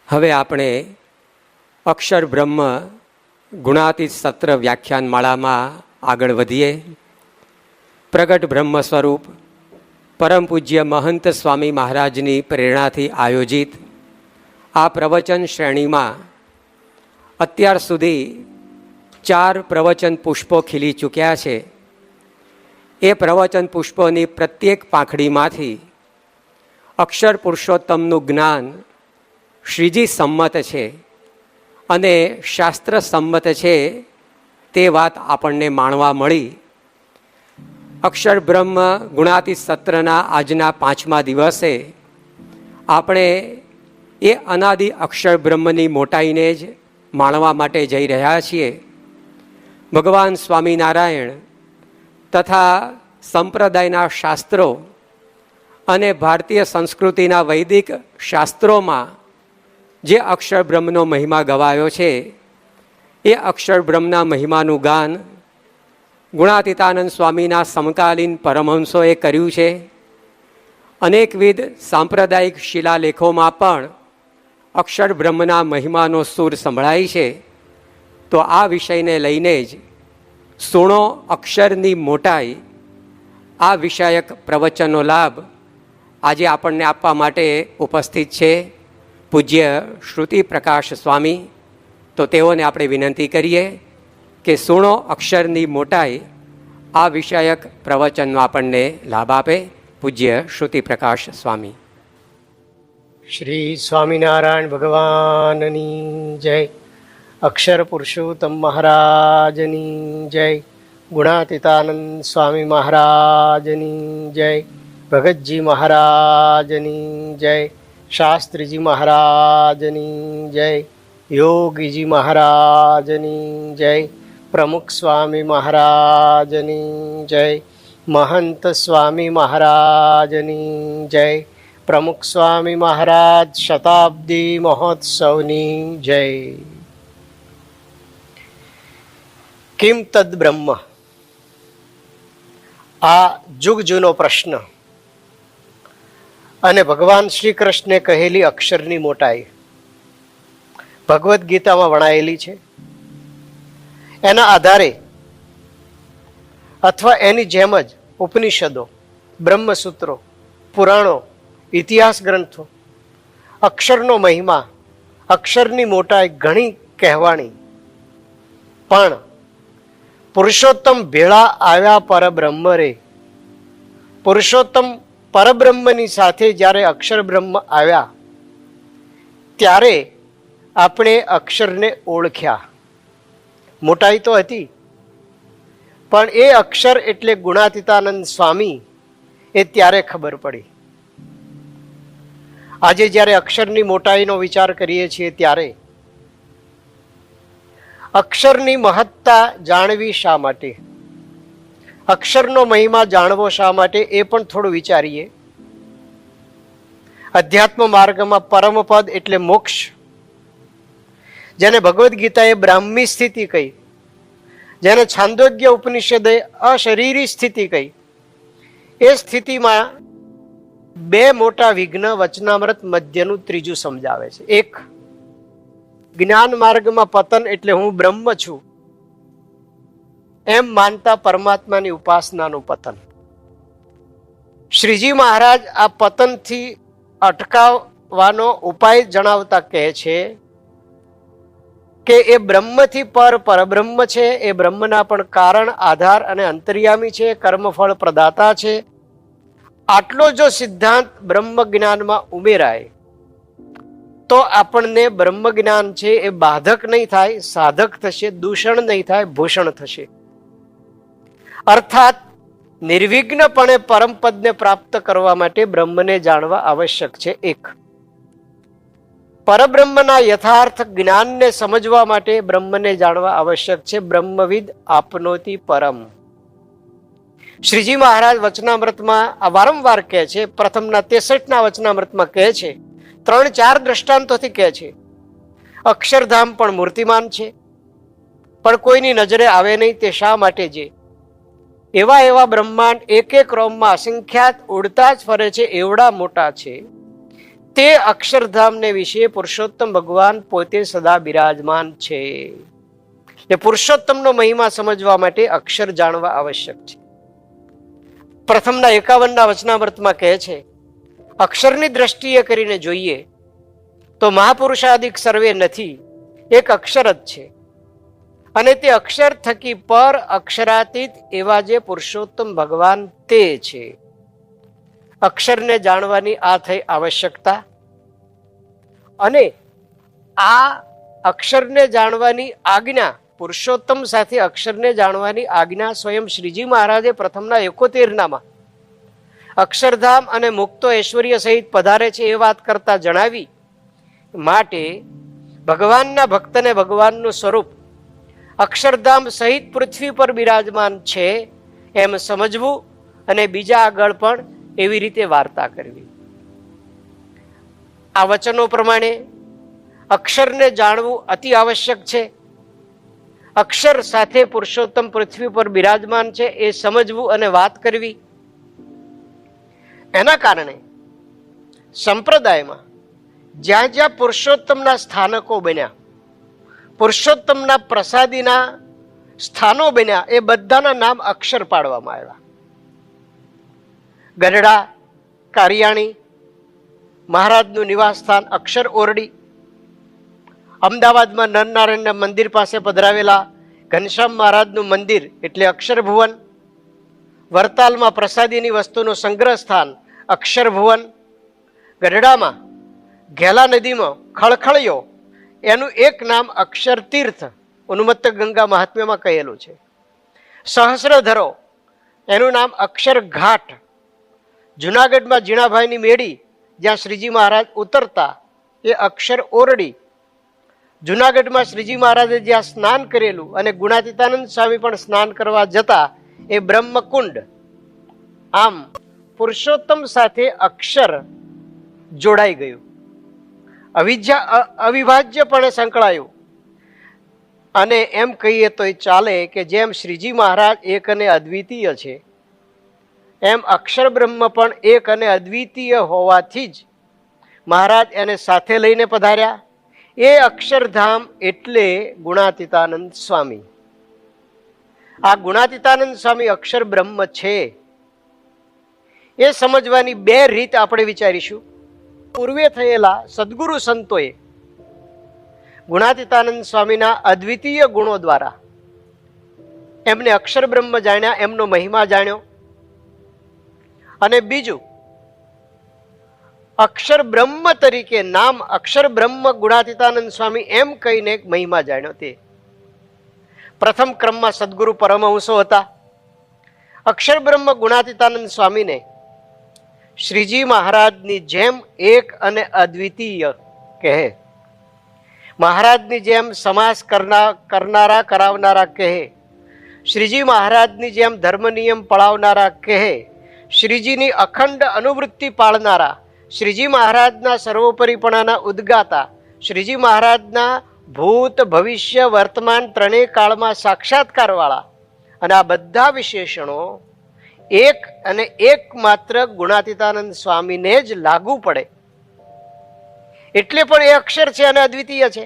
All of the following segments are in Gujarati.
હવે આપણે અક્ષર બ્રહ્મ ગુણાતીત સત્ર વ્યાખ્યાન માળામાં આગળ વધીએ. પ્રગટ બ્રહ્મ સ્વરૂપ પરમ પૂજ્ય મહંત સ્વામી મહારાજની પ્રેરણાથી આયોજિત આ પ્રવચન શ્રેણીમાં અત્યાર સુધી 4 પ્રવચન પુષ્પો ખીલી ચૂક્યા છે. એ પ્રવચન પુષ્પોની પ્રત્યેક પાંખડીમાંથી અક્ષર પુરુષોત્તમનું જ્ઞાન શ્રીજી સંમત છે અને શાસ્ત્ર સંમત છે તે વાત આપણને માણવા મળી. અક્ષર બ્રહ્મ ગુણાતીત સત્રના આજના 5મા દિવસે આપણે એ અનાદિ અક્ષર બ્રહ્મની મોટાઈને જ માણવા માટે જઈ રહ્યા છીએ. ભગવાન સ્વામિનારાયણ તથા સંપ્રદાયના શાસ્ત્રો અને ભારતીય સંસ્કૃતિના વૈદિક શાસ્ત્રોમાં જે અક્ષર બ્રહ્મનો મહિમા ગવાયો છે એ અક્ષર બ્રહ્મના મહિમાનું ગાન ગુણાતીતાનંદ સ્વામીના સમકાલીન પરમહંસોએ કર્યું છે. અનેકવિધ સાંપ્રદાયિક શિલાલેખોમાં પણ અક્ષર બ્રહ્મના મહિમાનો સૂર સંભળાય છે. તો આ વિષયને લઈને જ સુણો અક્ષરની મોટાઈ આ વિષયક પ્રવચનનો લાભ આજે આપણને આપવા માટે ઉપસ્થિત છે પૂજ્ય શ્રુતિ પ્રકાશ સ્વામી. તો તેઓને આપણે વિનંતી કરીએ કે સુણો અક્ષરની મોટાઈ આ વિષયક પ્રવચનનો આપણને લાભ આપે. પૂજ્ય શ્રુતિ પ્રકાશ સ્વામી. શ્રી સ્વામિનારાયણ ભગવાનની જય. અક્ષર પુરુષોત્તમ મહારાજની જય. ગુણાતીતાનંદ સ્વામી મહારાજની જય. ભગતજી મહારાજની જય. શાસ્ત્રીજી મહારાજની જય. યોગીજી મહારાજની જય. પ્રમુખ સ્વામી મહારાજની જય. મહંત સ્વામી મહારાજની જય. પ્રમુખ સ્વામી મહારાજ શતાબ્દી મહોત્સવની જય. કિમ તદ બ્રહ્મ, આ જુગ જૂનો પ્રશ્ન અને ભગવાન શ્રી કૃષ્ણે કહેલી અક્ષરની મોટાઈ ભગવદ્ ગીતામાં વણાયેલી છે. એના આધારે અથવા એની જેમ જ ઉપનિષદો, બ્રહ્મસૂત્રો, પુરાણો, ઇતિહાસ ગ્રંથો અક્ષરનો મહિમા, અક્ષરની મોટાઈ ઘણી કહેવાણી. પણ પુરુષોત્તમ ભેળા આવ્યા પરબ્રહ્મ રે. પુરુષોત્તમ પરબ્રહ્મની સાથે જ્યારે અક્ષર બ્રહ્મ આવ્યા ત્યારે આપણે અક્ષરને ઓળખ્યા. મોટાઈ તો હતી પણ એ અક્ષર એટલે ગુણાતીતાનંદ સ્વામી એ ત્યારે ખબર પડી. આજે જ્યારે અક્ષરની મોટાઈનો વિચાર કરીએ છીએ ત્યારે અક્ષરની મહત્તા જાણવી શા માટે, અક્ષરનો મહિમા જાણવો શા માટે એ પણ થોડું વિચારીએ. અધ્યાત્મ માર્ગમાં પરમપદ એટલે મોક્ષ, જેને ભગવદ્ ગીતાએ બ્રાહ્મી સ્થિતિ કહી, જેને છાંદોગ્ય ઉપનિષદે અશરીરી સ્થિતિ કહી, એ સ્થિતિમાં 2 મોટા વિઘ્ન વચનામૃત મધ્યનું ત્રીજું સમજાવે છે. એક, જ્ઞાન માર્ગમાં પતન એટલે હું બ્રહ્મ છું એમ માનતા પરમાત્માની ઉપાસનાનું પતન. શ્રીજી મહારાજ આ પતનથી અટકાવવાનો ઉપાય જણાવતા કહે છે કે એ બ્રહ્મથી પરબ્રહ્મ છે. એ બ્રહ્મના પણ કારણ, આધાર અને અંતર્યામી છે, કર્મફળ પ્રદાતા છે. આટલો જો સિદ્ધાંત બ્રહ્મ જ્ઞાનમાં ઉમેરાય તો આપણને બ્રહ્મ જ્ઞાન છે એ બાધક નહીં થાય, સાધક થશે, દૂષણ નહીં થાય, ભૂષણ થશે. અર્થાત નિર્વિઘ્નપણે પરમપદને પ્રાપ્ત કરવા માટે બ્રહ્મને જાણવા આવશ્યક છે. એક, પરબ્રહ્મના યથાર્થ જ્ઞાનને સમજવા માટે બ્રહ્મને જાણવા આવશ્યક છે. બ્રહ્મવિદ આપનોતિ પરમ. શ્રીજી મહારાજ વચનામૃતમાં આ વારંવાર કહે છે. પ્રથમના 63ના વચનામૃતમાં કહે છે, 3-4 દ્રષ્ટાંતોથી કહે છે અક્ષરધામ પણ મૂર્તિમાન છે પણ કોઈની નજરે આવે નહીં. તે શા માટે? જે એવા બ્રહ્માંડ એક રોમમાં અસંખ્યાત ઉડતા જ ફરે છે, એવડા મોટા છે તે અક્ષરધામને વિશે પુરુષોત્તમ ભગવાન પોતે સદા બિરાજમાન છે. એ પુરુષોત્તમનો મહિમા સમજવા માટે અક્ષર જાણવા આવશ્યક છે. પ્રથમના 51ના વચનામૃતમાં કહે છે, અક્ષરની દ્રષ્ટિએ કરીને જોઈએ તો મહાપુરુષાદિક સર્વે નથી, એક અક્ષર જ છે. અને તે અક્ષર થકી પર અક્ષરાતીત એવા જે પુરુષોત્તમ ભગવાન તે છે. અક્ષરને જાણવાની આ થઈ આવશ્યકતા. અને આ અક્ષરને જાણવાની આજ્ઞા, પુરુષોત્તમ સાથે અક્ષરને જાણવાની આજ્ઞા સ્વયં શ્રીજી મહારાજે પ્રથમના 71નામાં અક્ષરધામ અને મુક્તો ઐશ્વર્ય સહિત પધારે છે એ વાત કરતા જણાવી. માટે ભગવાનના ભક્તને ભગવાનનું સ્વરૂપ અક્ષરધામ સહિત પૃથ્વી પર બિરાજમાન છે એમ સમજવું અને બીજા આગળ પણ એવી રીતે વાર્તા કરવી. આ વચનો પ્રમાણે અક્ષરને જાણવું અતિ આવશ્યક છે. અક્ષર સાથે પુરુષોત્તમ પૃથ્વી પર બિરાજમાન છે એ સમજવું અને વાત કરવી. એના કારણે સંપ્રદાયમાં જ્યાં જ્યાં પુરુષોત્તમના સ્થાનકો બન્યા, પુરુષોત્તમના પ્રસાદીના સ્થાનો બન્યા, એ બધાના નામ અક્ષર પાડવામાં આવ્યા. ગઢડા, કારિયાણી મહારાજનું નિવાસ સ્થાન અક્ષર ઓરડી, અમદાવાદમાં નરનારાયણના મંદિર પાસે પધરાવેલા ઘનશ્યામ મહારાજનું મંદિર એટલે અક્ષર ભુવન, વરતાલમાં પ્રસાદીની વસ્તુનું સંગ્રહ સ્થાન અક્ષર ભુવન, ગઢડામાં ઘેલા નદીમાં ખળખળિયો એનું એક નામ અક્ષર તીર્થ ઉન્મત્ત ગંગા મહાત્મ્યમાં કહેલું છે. સહસ્રધરો એનું નામ અક્ષર ઘાટ, જુનાગઢમાં જીણાભાઈની મેળી જ્યાં શ્રીજી મહારાજ ઉતરતા એ અક્ષર ઓરડી, જુનાગઢમાં શ્રીજી મહારાજે જ્યાં સ્નાન કરેલું અને ગુણાતીતાનંદ સ્વામી પણ સ્નાન કરવા જતા એ બ્રહ્મકુંડ. આમ પુરુષોત્તમ સાથે અક્ષર જોડાઈ ગયું, અવિભાજ્યપણે સંકળાયું. અને એમ કહીએ તો ચાલે કે જેમ શ્રીજી મહારાજ એક અને અદ્વિતીય છે એમ અક્ષર બ્રહ્મ પણ એક અને અદ્વિતીય હોવાથી જ મહારાજ એને સાથે લઈને પધાર્યા. એ અક્ષરધામ એટલે ગુણાતીતાનંદ સ્વામી. આ ગુણાતીતાનંદ સ્વામી અક્ષર બ્રહ્મ છે એ સમજવાની બે રીત આપણે વિચારીશું. પૂર્વે થયેલા સદગુરુ સંતોએ ગુણાતીતાનંદ સ્વામીના અદ્વિતીય ગુણો દ્વારા એમને અક્ષર બ્રહ્મ જાણ્યા, એમનો મહિમા જાણ્યો. અને બીજું, અક્ષર બ્રહ્મ તરીકે નામ અક્ષર બ્રહ્મ ગુણાતીતાનંદ સ્વામી એમ કહીને એક મહિમા જાણ્યો. તે પ્રથમ ક્રમમાં સદગુરુ પરમહંસો હતા. અક્ષર બ્રહ્મ ગુણાતીતાનંદ સ્વામીને શ્રીજી મહારાજની જેમ એક અને અદ્વિતીય કહે, મહારાજની જેમ સમાસ કરનારા કરાવનારા કહે, શ્રીજી મહારાજની જેમ ધર્મ નિયમ પળાવનારા કહે, શ્રીજીની અખંડ અનુવૃત્તિ પાળનારા, શ્રીજી મહારાજના સર્વોપરીપણાના ઉદ્ગાતા, શ્રીજી મહારાજના ભૂત ભવિષ્ય વર્તમાન ત્રણેય કાળમાં સાક્ષાત્કારવાળા. અને આ બધા વિશેષણો એક અને એક માત્ર ગુણાતીતાનંદ સ્વામીને જ લાગુ પડે. એટલે પણ એ અક્ષર છે અને અદ્વિતીય છે.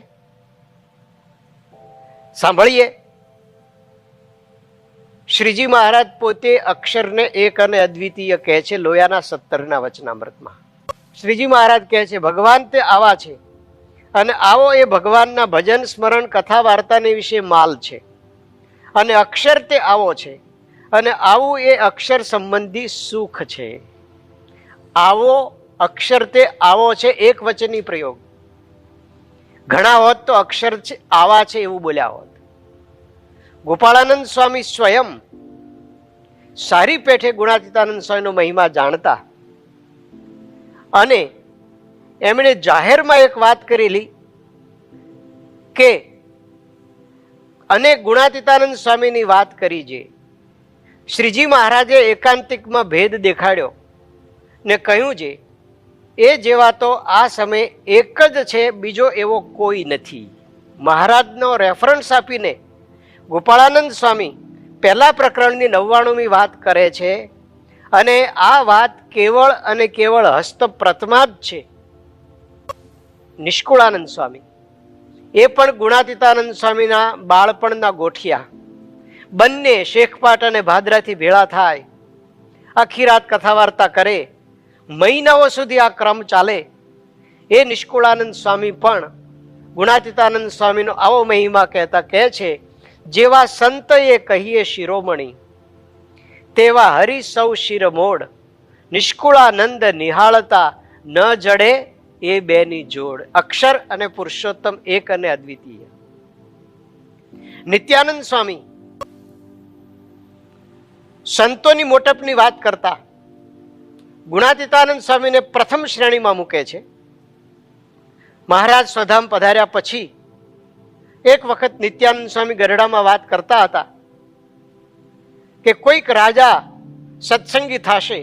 સાંભળીએ, શ્રીજી મહારાજ પોતે અક્ષરને એક અને અદ્વિતીય કહે છે લોયાના 17ના વચનામૃતમાં. શ્રીજી મહારાજ કહે છે ભગવાન તે આવા છે અને આવો એ ભગવાનના ભજન સ્મરણ કથા વાર્તાને વિશે માલ છે. અને અક્ષર તે આવો છે અને આવું એ અક્ષર સંબંધી સુખ છે. આવો અક્ષર તે આવો છે એક વચની પ્રયોગ. ઘણા હોત તો અક્ષર આવા છે એવું બોલ્યા હોત. ગોપાળાનંદ સ્વામી સ્વયં સારી પેઠે ગુણાતીતાનંદ સ્વામીનો મહિમા જાણતા અને એમણે જાહેરમાં એક વાત કરેલી કે અને ગુણાતીતાનંદ સ્વામીની વાત કરી છે. શ્રીજી મહારાજે એકાંતિકમાં ભેદ દેખાડ્યો ને કહ્યું છે એ જેવા તો આ સમય એક જ છે, બીજો એવો કોઈ નથી. મહારાજનો રેફરન્સ આપીને ગોપાળાનંદ સ્વામી પહેલા પ્રકરણની 99મી વાત કરે છે અને આ વાત કેવળ અને કેવળ હસ્તપ્રતમાં જ છે. નિષ્કુળાનંદ સ્વામી, એ પણ ગુણાતીતાનંદ સ્વામીના બાળપણના ગોઠિયા. બંને શેખપાટ અને ભાદરાથી ભેળા થાય, આખી રાત કથા વાર્તા કરે, મહિનાઓ સુધી આ ક્રમ ચાલે. એ નિષ્કુળાનંદ સ્વામી પણ ગુણાતીતાનંદ સ્વામીનો આવો મહિમા કહેતા કહે છે, જેવા સંતએ કહીએ શિરોમણી, તેવા હરિ સૌ શિરમોડ, નિષ્કુળાનંદ નિહાળતા ન જડે એ બેની જોડ. અક્ષર અને પુરુષોત્તમ એક અને અદ્વિતીય. નિત્યાનંદ સ્વામી સંતોની મોટપની વાત કરતા ગુણાતીતાનંદ સ્વામીને પ્રથમ શ્રેણીમાં મૂકે છે. મહારાજ સ્વધામ પધાર્યા પછી એક વખત નિત્યાનંદ સ્વામી ગરડામાં વાત કરતા હતા કે કોઈક રાજા સત્સંગી થશે,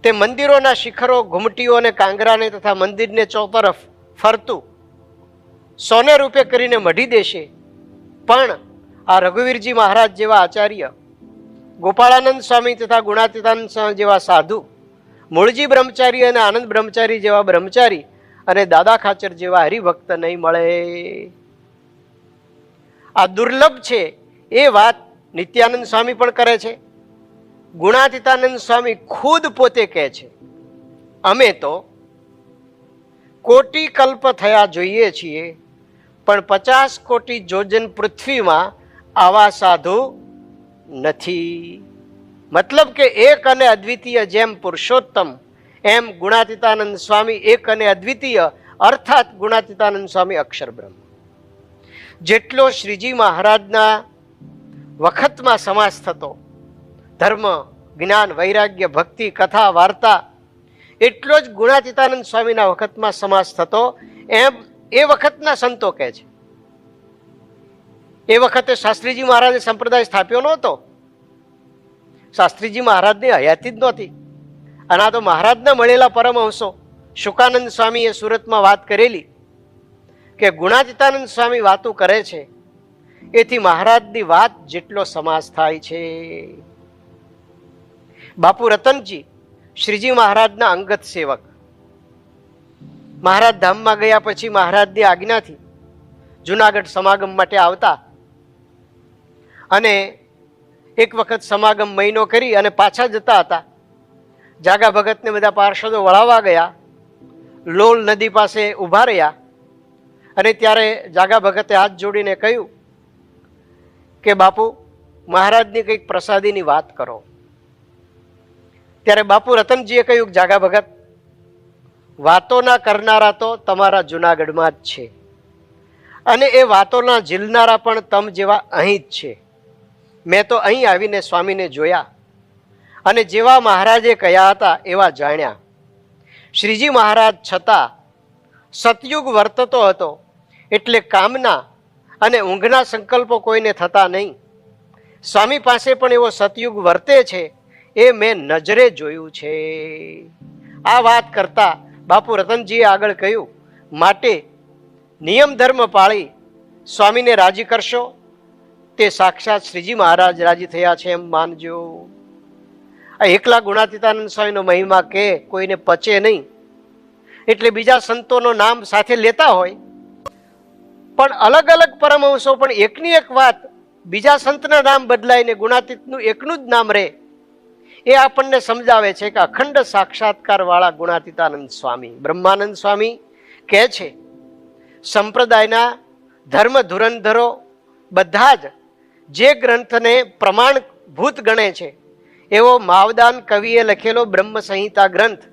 તે મંદિરોના શિખરો, ઘુમટીઓ અને કાંગરાને તથા મંદિરને ચોતરફ ફરતું સોને રૂપે કરીને મઢી દેશે. પણ આ રઘુવીરજી મહારાજ જેવા આચાર્ય, ગોપાળાનંદ સ્વામી તથા ગુણાતીતાનંદ સ્વામી જેવા સાધુ, મૂળજી બ્રહ્મચારી અને આનંદ બ્રહ્મચારી જેવા બ્રહ્મચારી અને દાદા ખાચર જેવા હરિભક્ત નહીં મળે. આ દુર્લભ છે એ વાત નિત્યાનંદ સ્વામી પણ કરે છે. ગુણાતીતાનંદ સ્વામી ખુદ પોતે કહે છે, અમે તો કોટી કલ્પ થયા જોઈએ છીએ, પણ 50 કોટી જોજન પૃથ્વીમાં આવા સાધુ નથી. મતલબ કે એક અને અદ્વિતીય જેમ પુરુષોત્તમ, એમ ગુણાતીતાનંદ સ્વામી એક અને અદ્વિતીય, અર્થાત ગુણાતીતાનંદ સ્વામી અક્ષર બ્રહ્મ. જેટલો શ્રીજી મહારાજના વખતમાં સમાસ થતો, ધર્મ, જ્ઞાન, વૈરાગ્ય, ભક્તિ, કથા, વાર્તા, એટલો જ ગુણાતીતાનંદ સ્વામીના વખતમાં સમાસ થતો, એમ એ વખતના સંતો કહે છે. એ વખતે શાસ્ત્રીજી મહારાજે સંપ્રદાય સ્થાપ્યો નહોતો. શાસ્ત્રીજી મહારાજની હયાતી જ નહોતી. અને આ તો મહારાજના મળેલા પરમહંસો. શુકાનંદ સ્વામીએ સુરતમાં વાત કરેલી કે ગુણાતીતાનંદ સ્વામી વાતો કરે છે, એથી મહારાજની વાત જેટલો સમાસ થાય છે. બાપુ રતનજી શ્રીજી મહારાજના અંગત સેવક. મહારાજ ધામમાં ગયા પછી મહારાજની આજ્ઞાથી જુનાગઢ સમાગમ માટે આવતા અને એક વખત સમાગમ મહિનો કરી અને પાછા જતા હતા. જાગા ભગતને બધા પાર્ષદો વળાવવા ગયા, લોલ નદી પાસે ઊભા રહ્યા અને ત્યારે જાગા ભગતે હાથ જોડીને કહ્યું કે બાપુ, મહારાજની કંઈક પ્રસાદીની વાત કરો. ત્યારે બાપુ રતનજીએ કહ્યું, જાગા ભગત, વાતોના કરનારા તો તમારા જુનાગઢમાં જ છે અને એ વાતોના ઝીલનારા પણ તમ જેવા અહીં જ છે. મેં તો અહીં આવીને સ્વામીને જોયા અને જેવા મહારાજે કહ્યા હતા એવા જાણ્યા. શ્રીજી મહારાજ છતાં સતયુગ વર્તતો હતો, એટલે કામના અને ઊંઘના સંકલ્પો કોઈને થતા નહીં. સ્વામી પાસે પણ એવો સતયુગ વર્તે છે, એ મેં નજરે જોયું છે. આ વાત કરતા બાપુ રતનજીએ આગળ કહ્યું, માટે નિયમ ધર્મ પાળી સ્વામીને રાજી કરશો, તે સાક્ષાત શ્રીજી મહારાજ રાજી થયા છે એમ માનજો. આ એકલા ગુણાતીતાનંદ સ્વામીનો મહિમા કે કોઈને પચે નહીં, એટલે બીજા સંતોનો નામ સાથે લેતા હોય, પણ અલગ અલગ પરમહંસો પણ એકની એક વાત બીજા સંતના નામ બદલાઈને ગુણાતીતનું એકનું જ નામ રહે. એ આપણને સમજાવે છે કે અખંડ સાક્ષાત્કાર વાળા ગુણાતીતાનંદ સ્વામી. બ્રહ્માનંદ સ્વામી કહે છે, સંપ્રદાયના ધર્મ ધુરંધરો બધા જ જે ગ્રંથને પ્રમાણભૂત ગણે છે, એવો માવદાન કવિએ લખેલો બ્રહ્મ સંહિતા ગ્રંથ,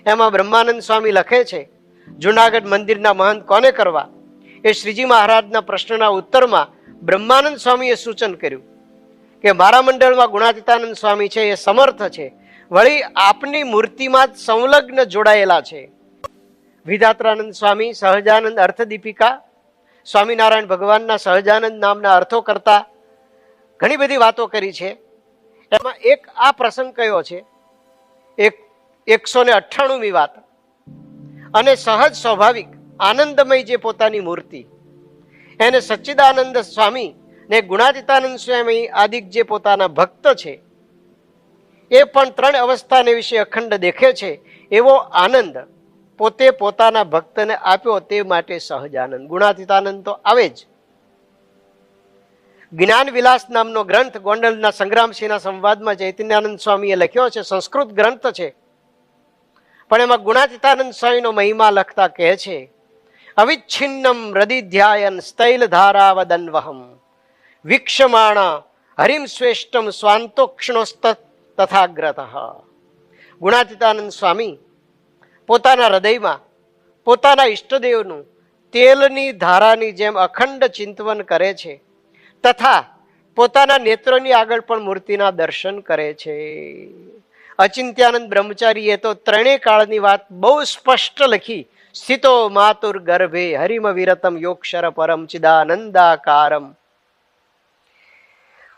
એમાં બ્રહ્માનંદ સ્વામી લખે છે, જુનાગઢ મંદિરના મહંત કોને કરવા? એ શ્રીજી મહારાજના પ્રશ્નના ઉત્તરમાં બ્રહ્માનંદ સ્વામીએ સૂચન કર્યું કે મારા મંડળમાં ગુણાતીતાનંદ સ્વામી છે, એ સમર્થ છે, વળી આપની મૂર્તિમાં જ સંલગ્ન જોડાયેલા છે. વિધાત્રાનંદ સ્વામી સહજાનંદ અર્થદીપિકા, સ્વામિનારાયણ ભગવાનના સહજાનંદ નામના અર્થો કરતા ઘણી બધી વાતો કરી છે. એમાં એક આ પ્રસંગ કયો છે, 198મી વાત. અને સહજ સ્વાભાવિક આનંદમય જે પોતાની મૂર્તિ, એને સચ્ચિદાનંદ સ્વામી ને ગુણાતીતાનંદ સ્વામી આદિક જે પોતાના ભક્ત છે, એ પણ 3 અવસ્થાને વિશે અખંડ દેખે છે. એવો આનંદ પોતે પોતાના ભક્તને આપ્યો, તે માટે સહજાનંદ. ગુણાતીતાનંદ તો આવે જ. જ્ઞાન વિલાસ નામનો ગ્રંથ ગોંડલના સંગ્રામસિંહના સંવાદમાં ચૈતન્યાનંદ સ્વામીએ લખ્યો છે. સંસ્કૃત ગ્રંથ છે, પણ એમાં ગુણાતીતાનંદ સ્વામીનો મહિમા લખતા કહે છે, અવિચ્છિન્નમ હૃદિધ્યાયન સ્તૈલ ધારાવદન્વહમ વીક્ષમાણા હરિમ શ્રેષ્ઠમ સ્વાંતોક્ષણોસ્ત તથાગ્રતઃ. ગુણાતીતાનંદ સ્વામી પોતાના હૃદયમાં પોતાના ઈષ્ટદેવનું તેલની ધારાની જેમ અખંડ ચિંતવન કરે છે, તથા પોતાના નેત્રોની આગળ પણ મૂર્તિના દર્શન કરે છે. અચિંત્યાનંદ બ્રહ્મચારીએ તો ત્રણેય કાળની વાત બહુ સ્પષ્ટ લખી. સ્થિતો માતુર ગર્ભે હરિમ વિરતમ યોક્ષર પરમ ચિદાનંદાકારમ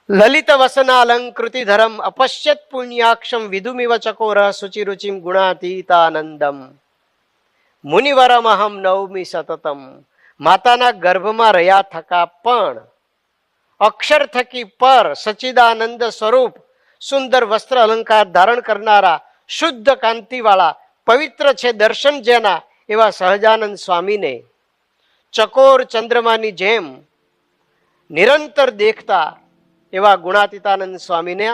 લલિત વસનાલંકૃતિ ધરમ અપશ્યત પુણ્યાક્ષમ વિદુમિવ ચકોર શુચિરુચિમ ગુણાતીતાનંદમ મુનિવરમહમ નવમી સતતમ. માતાના ગર્ભમાં રહ્યા થકા પણ અક્ષર થકી પર સચ્ચિદાનંદ સ્વરૂપ સુંદર વસ્ત્ર અલંકાર ધારણ કરનારા શુદ્ધ કાંતિવાળા પવિત્ર છે દર્શન જેના એવા સહજાનંદ સ્વામીને ચકોર ચંદ્રમાની જેમ નિરંતર દેખતા એવા ગુણાતીતાનંદ સ્વામીને